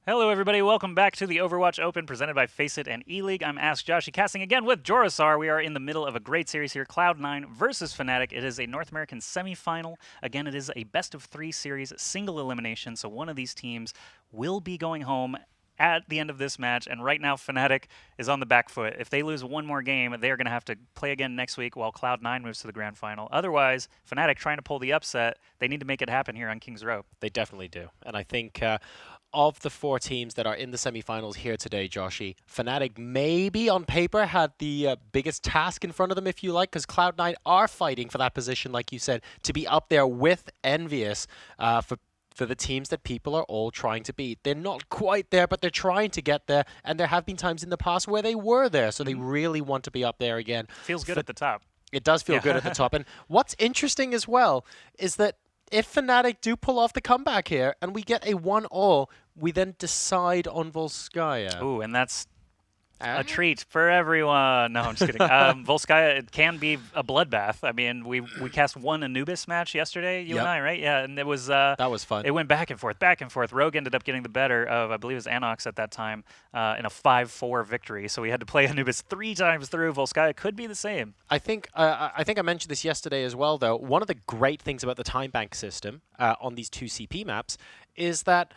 Hello, everybody. Welcome back to the Overwatch Open presented by FACEIT and ELEAGUE. I'm Ask Joshy, casting again with Jorasar. We are in the middle of a great series here, CLOUD9 versus FNATIC. It is a North American semifinal. Again, it is a best-of-3 series, single elimination, so one of these teams will be going home at the end of this match, and right now FNATIC is on the back foot. If they lose one more game, they are going to have to play again next week while Cloud9 moves to the grand final. Otherwise, FNATIC trying to pull the upset, they need to make it happen here on Kings Row. They definitely do. And I think of the four teams that are in the semifinals here today, Joshy, FNATIC maybe on paper had the biggest task in front of them, if you like, because Cloud9 are fighting for that position, like you said, to be up there with Envious for the teams that people are all trying to beat. They're not quite there, but they're trying to get there, and there have been times in the past where they were there, so they really want to be up there again. Feels good at the top. It does feel good at the top. And what's interesting as well is that if FNATIC do pull off the comeback here and we get a 1-all, we then decide on Volskaya. Ooh, and that's a treat for everyone. No, I'm just kidding. Volskaya, it can be a bloodbath. I mean, we cast one Anubis match yesterday, you and I, right? Yeah, and it was... that was fun. It went back and forth, back and forth. Rogue ended up getting the better of, I believe it was Anox at that time, in a 5-4 victory. So we had to play Anubis 3 times through. Volskaya could be the same. I think I mentioned this yesterday as well, though. One of the great things about the time bank system on these two CP maps is that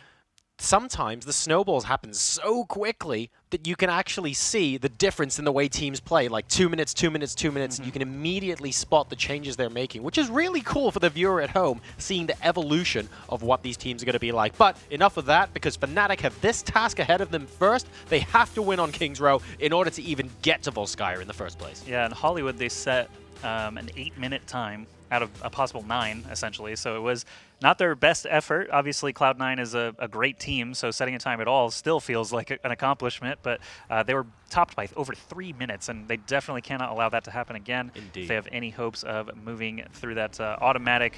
sometimes the snowballs happen so quickly that you can actually see the difference in the way teams play. Like 2 minutes, 2 minutes, 2 minutes, and you can immediately spot the changes they're making, which is really cool for the viewer at home, seeing the evolution of what these teams are going to be like. But enough of that, because FNATIC have this task ahead of them first. They have to win on Kings Row in order to even get to Volskaya in the first place. Yeah, in Hollywood, they set an 8-minute time out of a possible 9, essentially. So it was not their best effort. Obviously, Cloud9 is a great team, so setting a time at all still feels like an accomplishment, but they were topped by over 3 minutes, and they definitely cannot allow that to happen again. Indeed. If they have any hopes of moving through that automatic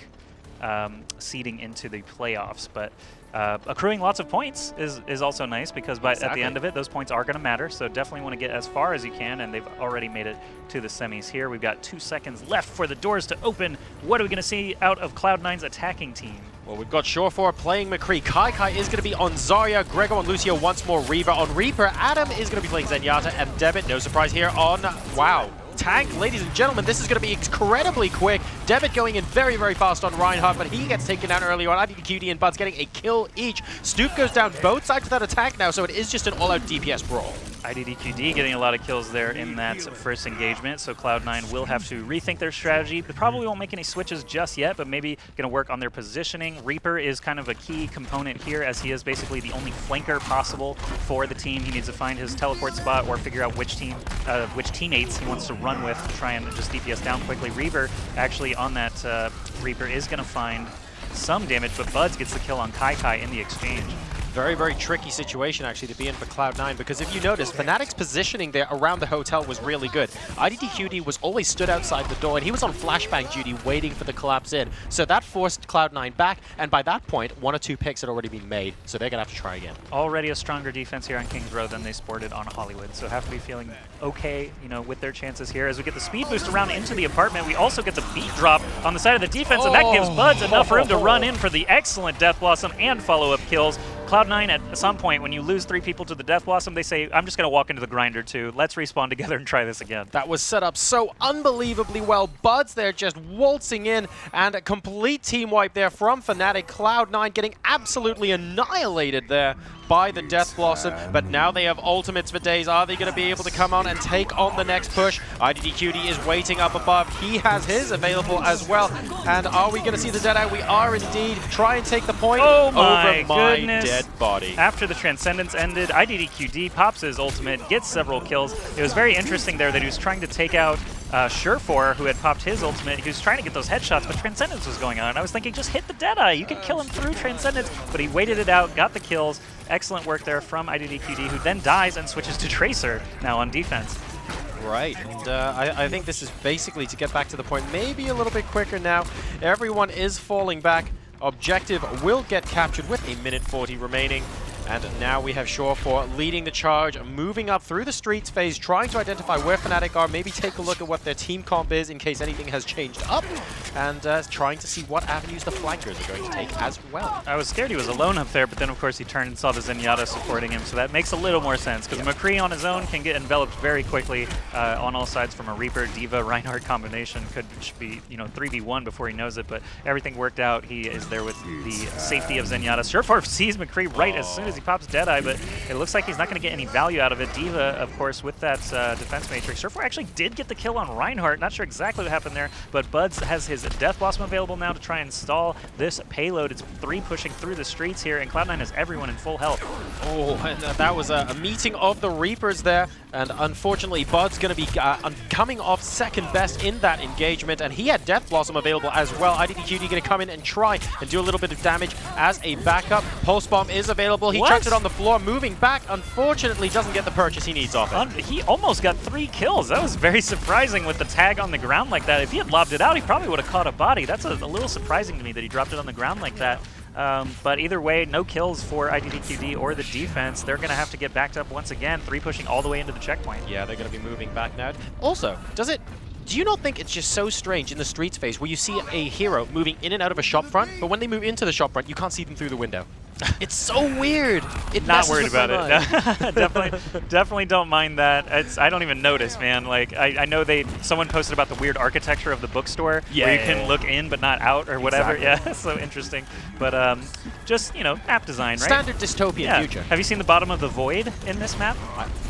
seeding into the playoffs. But accruing lots of points is also nice, because at the end of it, those points are going to matter. So definitely want to get as far as you can, and they've already made it to the semis here. We've got 2 seconds left for the doors to open. What are we going to see out of Cloud9's attacking team? Well, we've got Shore4 playing McCree. Kai is going to be on Zarya. Gregor and Lucio once more Reaver. On Reaper, Adam is going to be playing Zenyatta and Debit. No surprise here on... Wow. Tank, ladies and gentlemen, this is going to be incredibly quick. Debit going in very, very fast on Reinhardt, but he gets taken down early on. IDDQD and Buds getting a kill each. Stoop goes down both sides of that attack now, so it is just an all-out DPS brawl. IDDQD getting a lot of kills there in that first engagement, so Cloud9 will have to rethink their strategy. They probably won't make any switches just yet, but maybe going to work on their positioning. Reaper is kind of a key component here, as he is basically the only flanker possible for the team. He needs to find his teleport spot or figure out which teammates he wants to run with to try and just DPS down quickly. Reaver actually on that Reaper is going to find some damage, but Buds gets the kill on Kai in the exchange. Very, very tricky situation, actually, to be in for Cloud9, because if you notice, FNATIC's positioning there around the hotel was really good. IDDQD was always stood outside the door, and he was on flashbang duty waiting for the collapse in. So that forced Cloud9 back, and by that point, 1 or 2 picks had already been made, so they're going to have to try again. Already a stronger defense here on Kings Row than they sported on Hollywood, so have to be feeling okay, you know, with their chances here. As we get the speed boost around into the apartment, we also get the beat drop on the side of the defense, and that gives Buds enough room to run in for the excellent Death Blossom and follow-up kills. Cloud9, at some point, when you lose 3 people to the Death Blossom, they say, I'm just going to walk into the grinder too. Let's respawn together and try this again. That was set up so unbelievably well. Buds there just waltzing in, and a complete team wipe there from FNATIC. Cloud9 getting absolutely annihilated there by the Death Blossom, but now they have ultimates for days. Are they going to be able to come on and take on the next push? IDDQD is waiting up above. He has his available as well. And are we going to see the Deadeye? We are indeed. Try and take the point over my goodness. Dead body. After the Transcendence ended, IDDQD pops his ultimate, gets several kills. It was very interesting there that he was trying to take out Shore4, who had popped his ultimate. He was trying to get those headshots, but Transcendence was going on. And I was thinking, just hit the Deadeye. You can kill him through Transcendence. But he waited it out, got the kills. Excellent work there from IDDQD, who then dies and switches to Tracer now on defense. Right, and I think this is basically to get back to the point, maybe a little bit quicker now. Everyone is falling back. Objective will get captured with 1:40 remaining. And now we have Shore4 leading the charge, moving up through the streets phase, trying to identify where FNATIC are, maybe take a look at what their team comp is in case anything has changed up, and trying to see what avenues the flankers are going to take as well. I was scared he was alone up there, but then of course he turned and saw the Zenyatta supporting him, so that makes a little more sense, because McCree on his own can get enveloped very quickly on all sides from a Reaper, D.Va, Reinhardt combination. Could be, you know, 3v1 before he knows it, but everything worked out. He is there with the safety of Zenyatta. Shore4 sees McCree right as soon as he pops Deadeye, but it looks like he's not going to get any value out of it. D.Va, of course, with that defense matrix. Shore4 actually did get the kill on Reinhardt. Not sure exactly what happened there, but Buds has his Death Blossom available now to try and stall this payload. It's 3 pushing through the streets here, and Cloud9 has everyone in full health. Oh, and that was a meeting of the Reapers there, and unfortunately Bud's going to be coming off second best in that engagement, and he had Death Blossom available as well. IDDQD going to come in and try and do a little bit of damage as a backup. Pulse Bomb is available. He chucks it on the floor, moving back. Unfortunately, doesn't get the purchase he needs off it. He almost got 3 kills. That was very surprising with the tag on the ground like that. If he had lobbed it out, he probably would have caught a body. That's a little surprising to me that he dropped it on the ground like that. But either way, no kills for IDDQD or the defense. They're going to have to get backed up once again, 3 pushing all the way into the checkpoint. Yeah, they're going to be moving back now. Also, do you not think it's just so strange in the streets phase where you see a hero moving in and out of a shop front, but when they move into the shop front, you can't see them through the window? It's so weird. Not worried about it. Definitely don't mind that. I don't even notice, man. Like I know someone posted about the weird architecture of the bookstore where you can look in but not out or whatever. Exactly. Yeah, so interesting. But just, you know, map design, right? Standard dystopian future. Have you seen the bottom of the void in this map?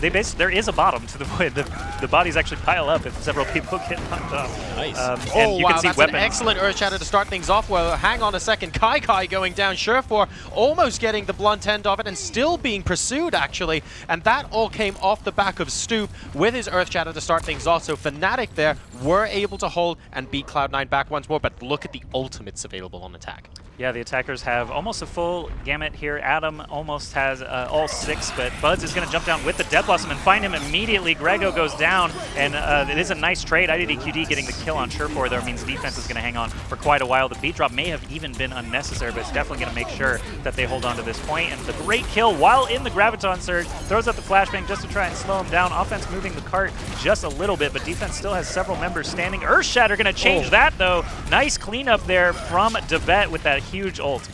There is a bottom to the void. The bodies actually pile up if several people get knocked off. Nice. And you can see that's weapons. An excellent Earth Shatter to start things off. Well, hang on a second. Kai going down. Shore4 almost getting the blunt end of it and still being pursued, actually. And that all came off the back of Stoop with his Earth Shatter to start things off. So FNATIC there were able to hold and beat Cloud9 back once more. But look at the ultimates available on attack. Yeah, the attackers have almost a full gamut here. Adam almost has all 6, but Buds is going to jump down with the Death Blossom and find him immediately. Grego goes down, and it is a nice trade. IDDQD getting the kill on Shore4 there means defense is going to hang on for quite a while. The beat drop may have even been unnecessary, but it's definitely going to make sure that they hold on to this point. And the great kill while in the Graviton Surge, throws out the flashbang just to try and slow him down. Offense moving the cart just a little bit, but defense still has several members standing. Earth Shatter going to change that, though. Nice cleanup there from Debet with that huge ult.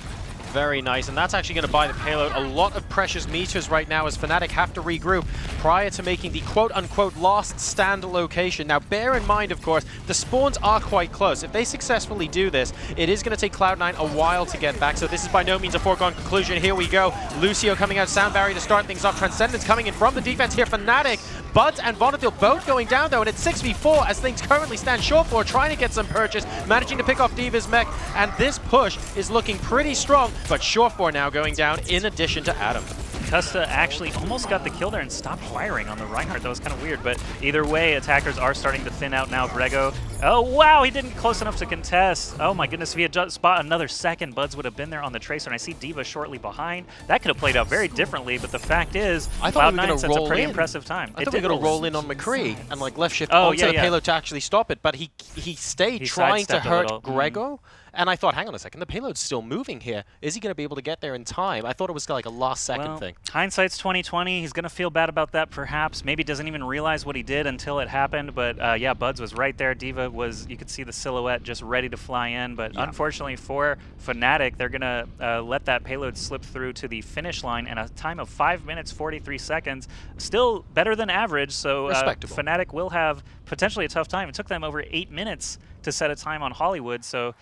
Very nice, and that's actually going to buy the payload a lot of precious meters right now as FNATIC have to regroup prior to making the quote-unquote last stand location. Now, bear in mind, of course, the spawns are quite close. If they successfully do this, it is going to take Cloud9 a while to get back, so this is by no means a foregone conclusion. Here we go. Lucio coming out Sound Barrier to start things off. Transcendence coming in from the defense here. FNATIC, Buds and Vonatil both going down, though, and it's 6v4 as things currently stand. Shore4 trying to get some purchase, managing to pick off D.Va's mech, and this push is looking pretty strong. But Shore4 now going down in addition to Adam. Tusta actually almost got the kill there and stopped firing on the Reinhardt. That was kind of weird, but either way, attackers are starting to thin out now. Grego, oh wow, he didn't close enough to contest. Oh my goodness, if he had just spot another second, Buds would have been there on the Tracer, and I see D.Va shortly behind. That could have played out very differently, but the fact is, Cloud9 sets a pretty impressive time. I thought we were going to roll in on McCree and like left shift onto the payload to actually stop it, but he stayed trying to hurt Grego. And I thought, hang on a second, the payload's still moving here. Is he going to be able to get there in time? I thought it was like a last second thing. Hindsight's 20/20. He's going to feel bad about that, perhaps. Maybe doesn't even realize what he did until it happened. But yeah, Buds was right there. D.Va was, you could see the silhouette just ready to fly in. But unfortunately for FNATIC, they're going to let that payload slip through to the finish line in a time of 5 minutes, 43 seconds. Still better than average. So FNATIC will have potentially a tough time. It took them over 8 minutes to set a time on Hollywood. So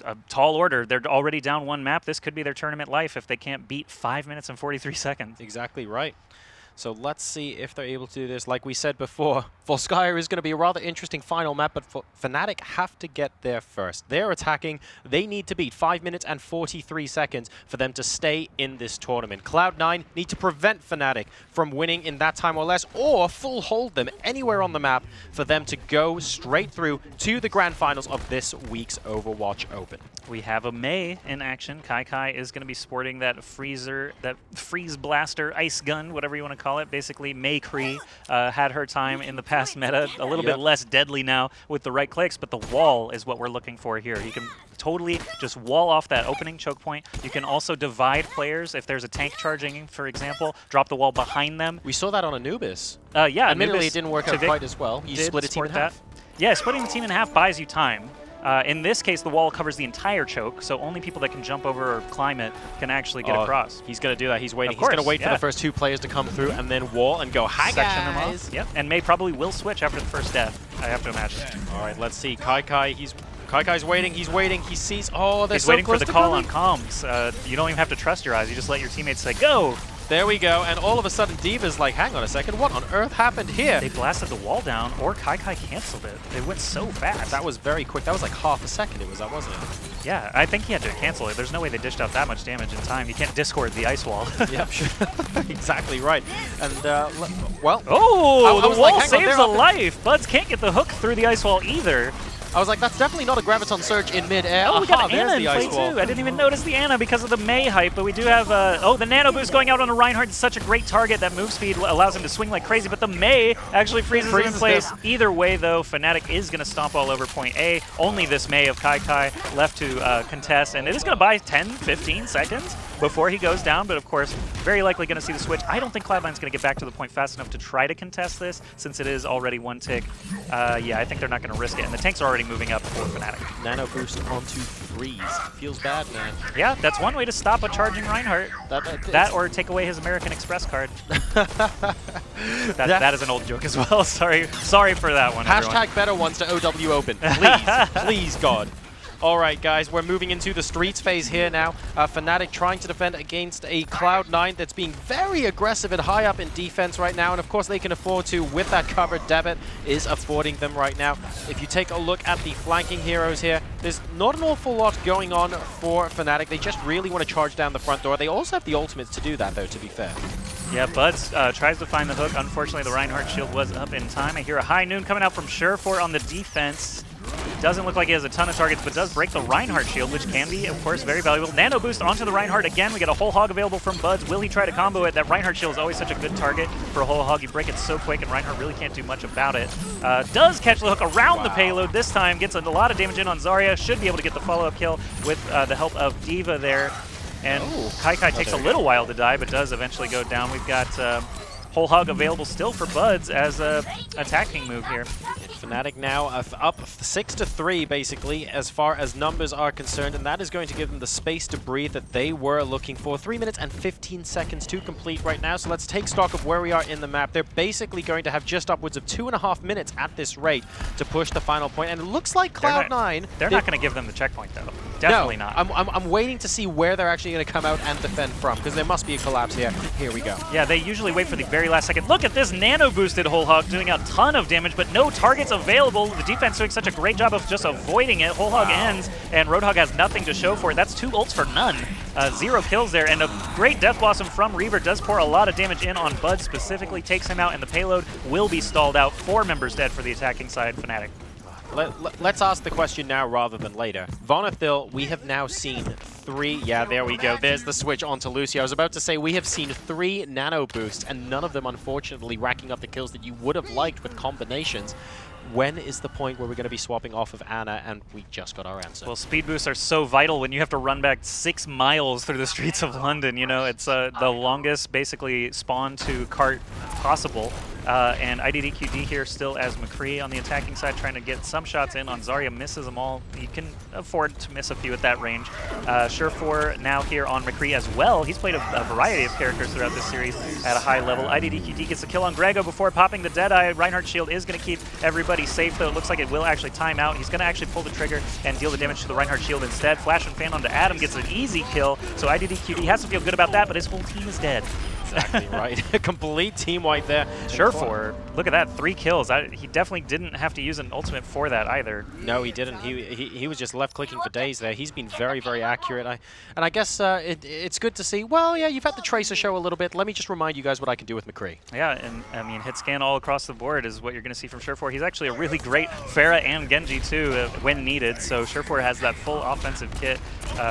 a tall order. They're already down 1 map. This could be their tournament life if they can't beat 5 minutes and 43 seconds. Exactly right. So let's see if they're able to do this. Like we said before, Volskaya is going to be a rather interesting final map, but FNATIC have to get there first. They're attacking. They need to beat 5 minutes and 43 seconds for them to stay in this tournament. Cloud9 need to prevent FNATIC from winning in that time or less, or full hold them anywhere on the map for them to go straight through to the grand finals of this week's Overwatch Open. We have a Mei in action. Kai is going to be sporting that freeze blaster, ice gun, whatever you want to call it. Basically, McCree had her time in the past meta, a little bit less deadly now with the right clicks, but the wall is what we're looking for here. You can totally just wall off that opening choke point. You can also divide players. If there's a tank charging, for example, drop the wall behind them. We saw that on Anubis. Yeah, admittedly, Anubis it didn't work out quite as well. You split a team in half. Yeah, splitting the team in half buys you time. In this case, the wall covers the entire choke, so only people that can jump over or climb it can actually get across. He's going to do that. He's waiting. Of course, he's going to wait for the first 2 players to come through and then wall and go, hi, section guys. them off. Yep, and May probably will switch after the first death, I have to imagine. All right, let's see. Kaikai's waiting. He's waiting. He sees. Oh, they're He's so waiting close for the to call coming. on comms. You don't even have to trust your eyes. You just let your teammates say, go! There we go. And all of a sudden, D.Va's like, hang on a second. What on earth happened here? They blasted the wall down, or Kai canceled it. They went so fast. That was very quick. That was like half a second it was, that wasn't it? Yeah, I think he had to cancel it. There's no way they dished out that much damage in time. You can't Discord the ice wall. Yep, sure. Exactly right. And, well... Oh, the wall like, saves a life. Buds can't get the hook through the ice wall either. I was like, that's definitely not a graviton surge in mid-air. Oh, we got there's Ana in the play ice wall. too. I didn't even notice the Ana because of the May hype, but we do have, the nano boost going out on a Reinhardt is such a great target. That move speed allows him to swing like crazy, but the May actually freezes him in place. Either way, though, FNATIC is going to stomp all over point A. Only this May of Kai left to contest, and it is going to buy 10, 15 seconds before he goes down, but of course, very likely going to see the switch. I don't think Cloud9's going to get back to the point fast enough to try to contest this, since it is already 1 tick. Yeah, I think they're not going to risk it, and the tanks are already moving up for FNATIC. Nano boost onto freeze. Feels bad, man. Yeah, that's one way to stop a charging Reinhardt. That or take away his American Express card. that is an old joke as well. Sorry for that one, Hashtag everyone. better ones to OW Open. Please, please, God. All right, guys, we're moving into the streets phase here now. FNATIC trying to defend against a Cloud9 that's being very aggressive and high up in defense right now. And of course, they can afford to with that cover. Debit is affording them right now. If you take a look at the flanking heroes here, there's not an awful lot going on for FNATIC. They just really want to charge down the front door. They also have the ultimates to do that, though, to be fair. Yeah, Buds tries to find the hook. Unfortunately, the Reinhardt shield was up in time. I hear a high noon coming out from Surefour on the defense. Doesn't look like he has a ton of targets, but does break the Reinhardt shield, which can be, of course, very valuable. Nano boost onto the Reinhardt again. We get a whole hog available from Buds. Will he try to combo it? That Reinhardt shield is always such a good target for a whole hog. You break it so quick, and Reinhardt really can't do much about it. Does catch the hook around the payload this time. Gets a lot of damage in on Zarya. Should be able to get the follow-up kill with the help of D.Va there. And Kai takes a little while to die, but does eventually go down. We've got whole hog available still for Buds as a attacking move here. FNATIC now up 6-3 basically as far as numbers are concerned, and that is going to give them the space to breathe that they were looking for. 3 minutes and 15 seconds to complete right now, so let's take stock of where we are in the map. They're basically going to have just upwards of 2.5 minutes at this rate to push the final point, and it looks like Cloud9... They're not going to give them the checkpoint, though. Definitely no, not. I'm waiting to see where they're actually going to come out and defend from, because there must be a collapse here. Here we go. Yeah, they usually wait for the very last second. Look at this nano-boosted Whole Hog doing a ton of damage, but no targets available. The defense doing such a great job of just avoiding it. Whole Hog ends, and Roadhog has nothing to show for it. That's 2 ults for none. 0 kills there, and a great Death Blossom from Reaver does pour a lot of damage in on Bud, specifically takes him out, and the payload will be stalled out. 4 members dead for the attacking side, FNATIC. Let's ask the question now rather than later. Vonethil, we have now seen 3... Yeah, there we go. There's the switch onto Lucy. I was about to say we have seen 3 nano boosts, and none of them, unfortunately, racking up the kills that you would have liked with combinations. When is the point where we're going to be swapping off of Ana? And we just got our answer. Well, speed boosts are so vital when you have to run back 6 miles through the streets of London. You know, it's the longest, basically, spawn to cart possible. And IDDQD here still as McCree on the attacking side, trying to get some shots in on Zarya. Misses them all. He can afford to miss a few at that range. Surefour now here on McCree as well. He's played a variety of characters throughout this series at a high level. IDDQD gets a kill on Grego before popping the Deadeye. Reinhardt shield is going to keep everybody safe, though. It looks like it will actually time out. He's going to actually pull the trigger and deal the damage to the Reinhardt shield instead. Flash and fan onto Adam gets an easy kill. So IDDQD has to feel good about that, but his whole team is dead. Exactly right. A complete team wipe there. Surefour, look at that, 3 kills. He definitely didn't have to use an ultimate for that either. No, he didn't. He was just left clicking for days there. He's been very, very accurate. And I guess it's good to see. Well, yeah, you've had the Tracer show a little bit. Let me just remind you guys what I can do with McCree. Yeah, and I mean, hit scan all across the board is what you're going to see from Surefour. He's actually a really great Pharah and Genji too when needed. So Surefour has that full offensive kit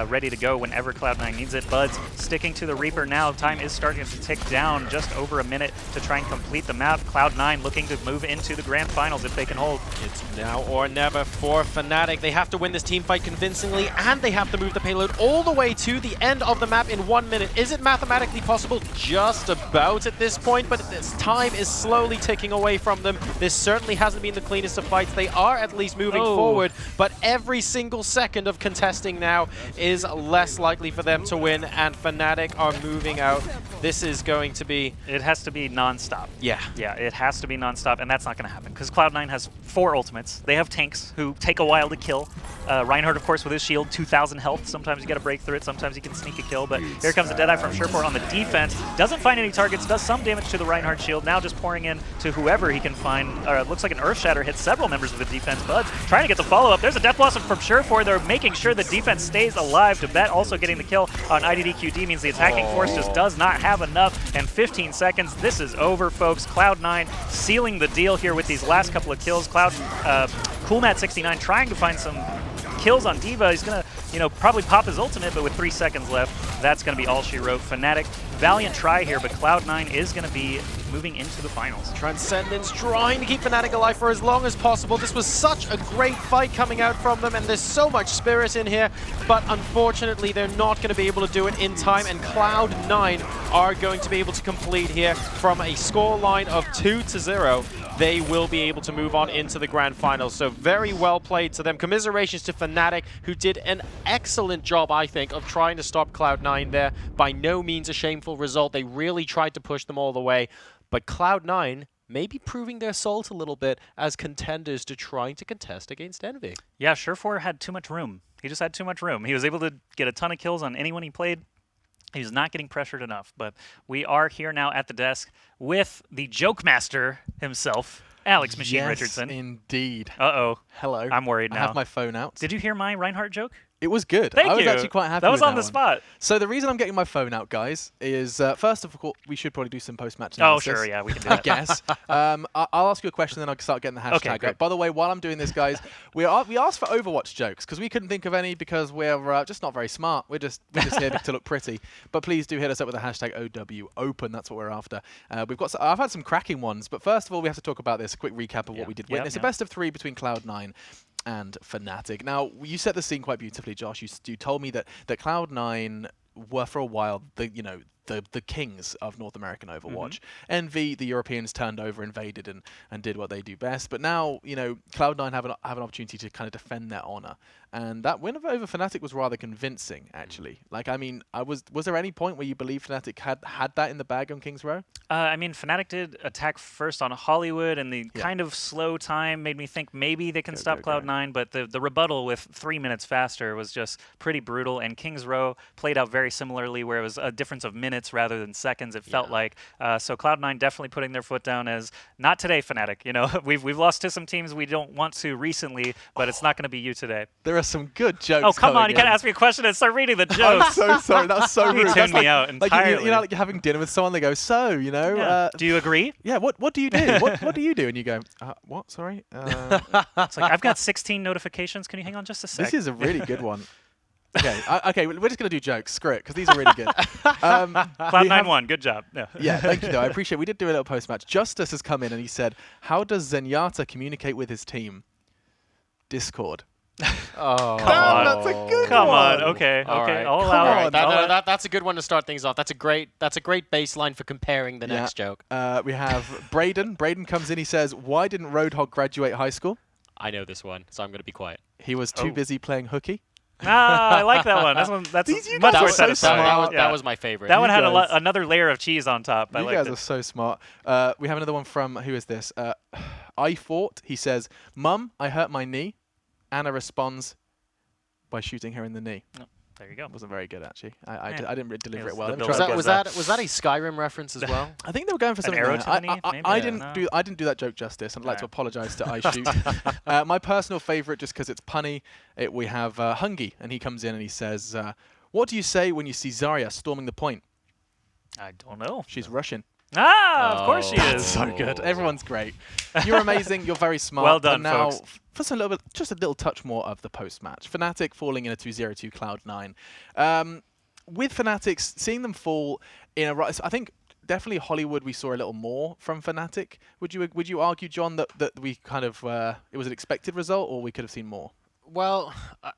ready to go whenever Cloud9 needs it. Buds sticking to the Reaper now. Time is starting to tick. tick down, just over a minute to try and complete the map. Cloud9 looking to move into the grand finals if they can hold. It's now or never for FNATIC. They have to win this team fight convincingly, and they have to move the payload all the way to the end of the map in 1 minute. Is it mathematically possible? Just about at this point, but this time is slowly ticking away from them. This certainly hasn't been the cleanest of fights. They are at least moving forward, but every single second of contesting now is less likely for them to win, and FNATIC are moving out. This is going to be... It has to be non-stop. Yeah. Yeah, it has to be non-stop, and that's not going to happen, because Cloud9 has 4 ultimates. They have tanks who take a while to kill. Reinhardt, of course, with his shield, 2,000 health. Sometimes you got to break through it, sometimes you can sneak a kill, but here comes the Deadeye from Sherport on the defense. Doesn't find any targets, does some damage to the Reinhardt shield, now just pouring in to whoever he can find. Looks like an Earth Shatter hits several members of the defense. Buds trying to get the follow-up. There's a Death Blossom from Sherport. They're making sure the defense stays alive. Tibet also getting the kill on IDDQD means the attacking force just does not have enough, and 15 seconds, this is over, folks. Cloud9 sealing the deal here with these last couple of kills. Coolmat69 trying to find some kills on D.Va. He's gonna, probably pop his ultimate, but with 3 seconds left, that's gonna be all she wrote. FNATIC, valiant try here, but Cloud9 is gonna be moving into the finals. Transcendence trying to keep FNATIC alive for as long as possible. This was such a great fight coming out from them, and there's so much spirit in here, but unfortunately they're not going to be able to do it in time, and Cloud9 are going to be able to complete here from a score line of 2-0. They will be able to move on into the grand finals. So very well played to them. Commiserations to FNATIC, who did an excellent job, I think, of trying to stop Cloud9 there. By no means a shameful result. They really tried to push them all the way. But Cloud9 may be proving their salt a little bit as contenders to trying to contest against Envy. Yeah, Sherport had too much room. He just had too much room. He was able to get a ton of kills on anyone he played. He was not getting pressured enough, but we are here now at the desk with the joke master himself, Alex Machine Richardson. Indeed. Uh-oh. Hello. I'm worried now. I have my phone out. Did you hear my Reinhardt joke? It was good. Thank you. I was actually quite happy that was with on that the one. spot. So the reason I'm getting my phone out, guys, is first of all, we should probably do some post-match Oh, analysis. sure, yeah, we can do I that. guess. I'll ask you a question, then I'll start getting the hashtag great. up. By the way, while I'm doing this, guys, we asked for Overwatch jokes because we couldn't think of any because we're just not very smart. We're just here to look pretty. But please do hit us up with the hashtag OWOpen. That's what we're after. I've had some cracking ones, but first of all, we have to talk about this. A quick recap of what we did witness. A best of 3 between Cloud9 and FNATIC. Now, you set the scene quite beautifully, Josh. You told me that Cloud9 were for a while the kings of North American Overwatch. Envy, the Europeans turned over, invaded, and did what they do best. But now, Cloud9 have an opportunity to kind of defend their honor. And that win over FNATIC was rather convincing, actually. Like, I mean, was there any point where you believe FNATIC had that in the bag on King's Row? I mean, FNATIC did attack first on Hollywood, and the kind of slow time made me think maybe they can stop Cloud9, but the rebuttal with 3 minutes faster was just pretty brutal, and King's Row played out very similarly, where it was a difference of minutes rather than seconds, it felt like. So Cloud9 definitely putting their foot down as, not today, FNATIC. We've lost to some teams we don't want to recently, but it's not going to be you today. There are some good jokes. Oh, come on, you can't can't ask me a question and start reading the jokes. I'm so sorry, that was so rude. You tuned me out entirely. Like you're having dinner with someone, they go, so, do you agree? Yeah, what do you do? what do you do? And you go, what, sorry? It's like, I've got 16 notifications. Can you hang on just a sec? This is a really good one. Okay, we're just going to do jokes. Screw it, because these are really good. Cloud9 won. Good job. No. Yeah, thank you, though. I appreciate it. We did do a little post-match. Justice has come in and he said, how does Zenyatta communicate with his team? Discord. Oh, come on. That's a good Come one. on. Okay. All right. I'll allow it. That's a good one to start things off. That's a great baseline for comparing the next joke. We have Braden. Braden comes in. He says, why didn't Roadhog graduate high school? I know this one, so I'm going to be quiet. He was too busy playing hooky. I like that one. That's much more satisfying. That was my favorite. That one had another layer of cheese on top. You guys are so smart. We have another one from, who is this? I Fought. He says, Mum, I hurt my knee. Anna responds by shooting her in the knee. Oh, there you go. Wasn't very good, actually. I didn't really deliver it well. Was that a Skyrim reference as well? I think they were going for something. Arrow to the knee? I didn't do that joke justice. I'd like to apologise to iShoot. My personal favourite, just because it's punny, we have Hungy, and he comes in and he says, what do you say when you see Zarya storming the point? I don't know. She's Russian. Of course she is. So good. Everyone's great. You're amazing. You're very smart. Well done, now, folks. For just a little touch more of the post-match. FNATIC falling in a 2-0 to Cloud9. With FNATIC, seeing them fall in a... I think definitely Hollywood we saw a little more from FNATIC. Would you argue, John, that we kind of it was an expected result, or we could have seen more? Well,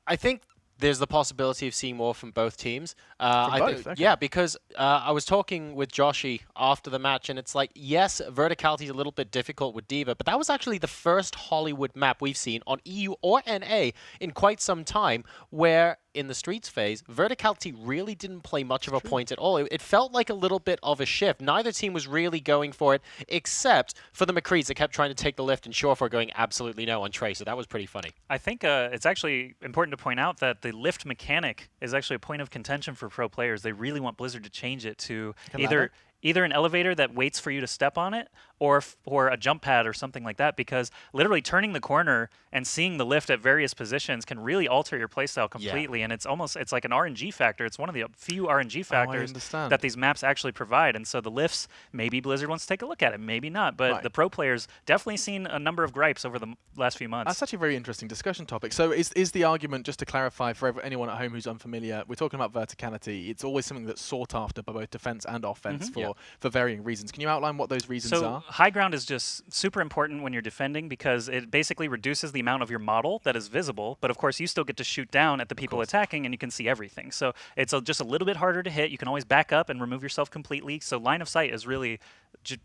I think there's the possibility of seeing more from both teams. From I both? think, Okay. yeah, because I was talking with Joshy after the match, and it's like, yes, verticality is a little bit difficult with D.Va, but that was actually the first Hollywood map we've seen on EU or NA in quite some time where in the Streets phase, verticality really didn't play much of a point at all. It felt like a little bit of a shift. Neither team was really going for it, except for the McCrees that kept trying to take the lift and Surefour going absolutely no on Trey, so that was pretty funny. I think it's actually important to point out that the lift mechanic is actually a point of contention for pro players. They really want Blizzard to change it to either an elevator that waits for you to step on it or a jump pad or something like that, because literally turning the corner and seeing the lift at various positions can really alter your playstyle completely. And it's like an RNG factor. It's one of the few RNG factors that these maps actually provide. And so the lifts, maybe Blizzard wants to take a look at it, maybe not. But the pro players definitely seen a number of gripes over the last few months. That's actually a very interesting discussion topic. So is the argument, just to clarify for anyone at home who's unfamiliar, we're talking about verticality. It's always something that's sought after by both defense and offense for varying reasons. Can you outline what those reasons are? High ground is just super important when you're defending because it basically reduces the amount of your model that is visible, but of course you still get to shoot down at the people attacking and you can see everything. So it's just a little bit harder to hit. You can always back up and remove yourself completely. So line of sight is really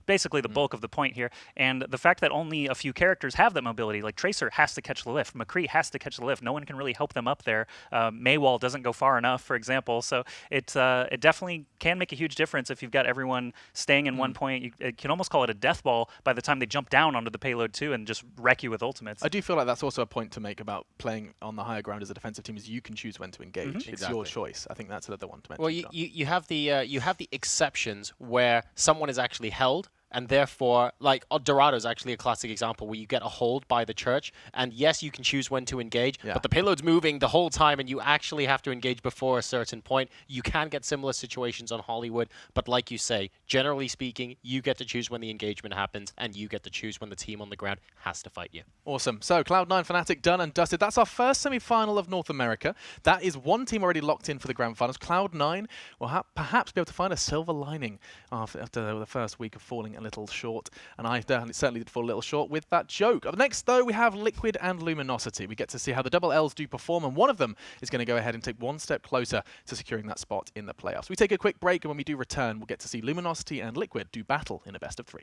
basically the bulk of the point here. And the fact that only a few characters have that mobility, like Tracer has to catch the lift, McCree has to catch the lift. No one can really help them up there. Maywall doesn't go far enough, for example. So it definitely can make a huge difference if you've got everyone staying in one point. You can almost call it a death ball by the time they jump down onto the payload too and just wreck you with ultimates. I do feel like that's also a point to make about playing on the higher ground as a defensive team, is you can choose when to engage. It's your choice. I think that's another one to mention. Well, you have the exceptions where someone is actually held, and therefore, like, Dorado's actually a classic example where you get a hold by the church, and yes, you can choose when to engage, but the payload's moving the whole time, and you actually have to engage before a certain point. You can get similar situations on Hollywood, but like you say, generally speaking, you get to choose when the engagement happens, and you get to choose when the team on the ground has to fight you. Awesome. So, Cloud9 FNATIC done and dusted. That's our first semi-final of North America. That is one team already locked in for the grand finals. Cloud9 will perhaps be able to find a silver lining after the first week of falling a little short, and I certainly did fall a little short with that joke. Up next, though, we have Liquid and Luminosity. We get to see how the double Ls do perform, and one of them is going to go ahead and take one step closer to securing that spot in the playoffs. We take a quick break, and when we do return, we'll get to see Luminosity and Liquid do battle in a best of 3.